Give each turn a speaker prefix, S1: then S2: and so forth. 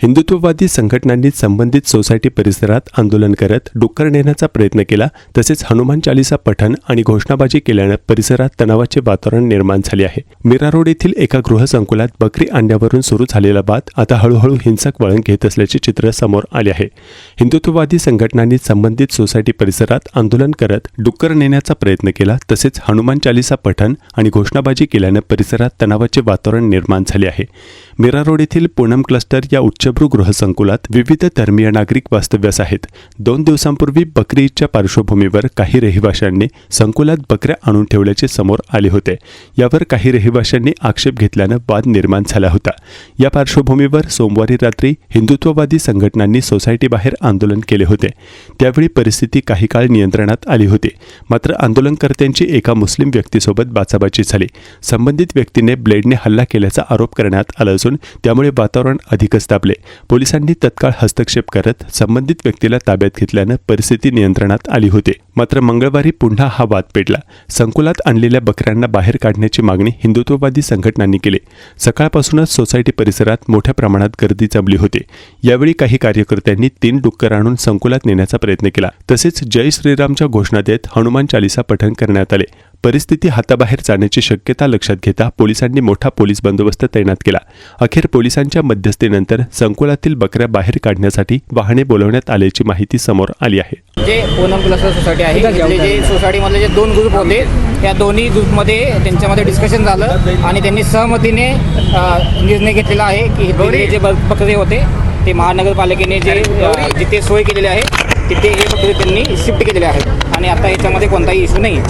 S1: हिंदुत्ववादी संघटनांनी संबंधित सोसायटी परिसरात आंदोलन करत डुक्कर नेण्याचा प्रयत्न केला. तसेच हनुमान चालीसा पठण आणि घोषणाबाजी केल्यानं परिसरात तणावाचे वातावरण निर्माण झाले आहे. मीरा रोड येथील एका गृहसंकुलात बकरी अंड्यावरून सुरू झालेला वाद आता हळूहळू हिंसक वळण घेत असल्याचे चित्र समोर आले आहे. हिंदुत्ववादी संघटनांनी संबंधित सोसायटी परिसरात आंदोलन करत डुक्कर नेण्याचा प्रयत्न केला. तसेच हनुमान चालीसा पठण आणि घोषणाबाजी केल्यानं परिसरात तणावाचे वातावरण निर्माण झाले आहे. मीरा रोड येथील पूनम क्लस्टर या उच्चभ्रू गृहसंकुलात विविध धर्मीय नागरिक वास्तव्यास आहेत. 2 दिवसांपूर्वी बकरी ईदच्या पार्श्वभूमीवर काही रहिवाशांनी संकुलात बकऱ्या आणून ठेवल्याचे समोर आले होते. यावर काही रहिवाशांनी आक्षेप घेतल्यानं वाद निर्माण झाला होता. या पार्श्वभूमीवर सोमवारी रात्री हिंदुत्ववादी संघटनांनी सोसायटीबाहेर आंदोलन केले होते. त्यावेळी परिस्थिती काही काळ नियंत्रणात आली होती. मात्र आंदोलनकर्त्यांची एका मुस्लिम व्यक्तीसोबत बाचाबाची झाली. संबंधित व्यक्तीने ब्लेडने हल्ला केल्याचा आरोप करण्यात आला असून त्यामुळे वातावरण अधिकच तापले. पोलिसांनी तत्काळ हस्तक्षेप करत संबंधित व्यक्तीला ताब्यात घेतल्यानं परिस्थिती नियंत्रणात आली होती. मात्र मंगळवारी पुन्हा हा वाद पेटला. संकुलात आणलेल्या बकऱ्यांना बाहेर काढण्याची मागणी हिंदुत्ववादी संघटनांनी केली. सकाळपासूनच सोसायटी परिसरात मोठ्या प्रमाणात गर्दी जमली होती. यावेळी काही कार्यकर्त्यांनी 3 डुक्कर आणून संकुलात नेण्याचा प्रयत्न केला. तसेच जय श्रीरामच्या घोषणा देत हनुमान चालीसा पठण करण्यात आले. परिस्थिती हाताबाहेर जाण्याची शक्यता लक्षात घेता पोलिसांनी मोठा पोलीस बंदोबस्त तैनात केला. अखेर पोलिसांच्या मध्यस्थीनंतर संकुलातील बकऱ्या बाहेर काढण्यासाठी वाहने बोलवण्यात आल्याची माहिती समोर आली आहे.
S2: जे पूनम क्लस्टर सोसायटी आहे, जे सोसायटीमधले जे 2 ग्रुप होते, त्या दोन्ही ग्रुपमध्ये त्यांच्यामध्ये डिस्कशन झालं आणि त्यांनी सहमतीने निर्णय घेतलेला आहे की जे बकरे होते ते महानगरपालिकेने जे जिथे सोय केलेली आहे तिथे हे बकरे त्यांनी शिफ्ट केलेले आहेत आणि आता याच्यामध्ये कोणताही इश्यू नाही.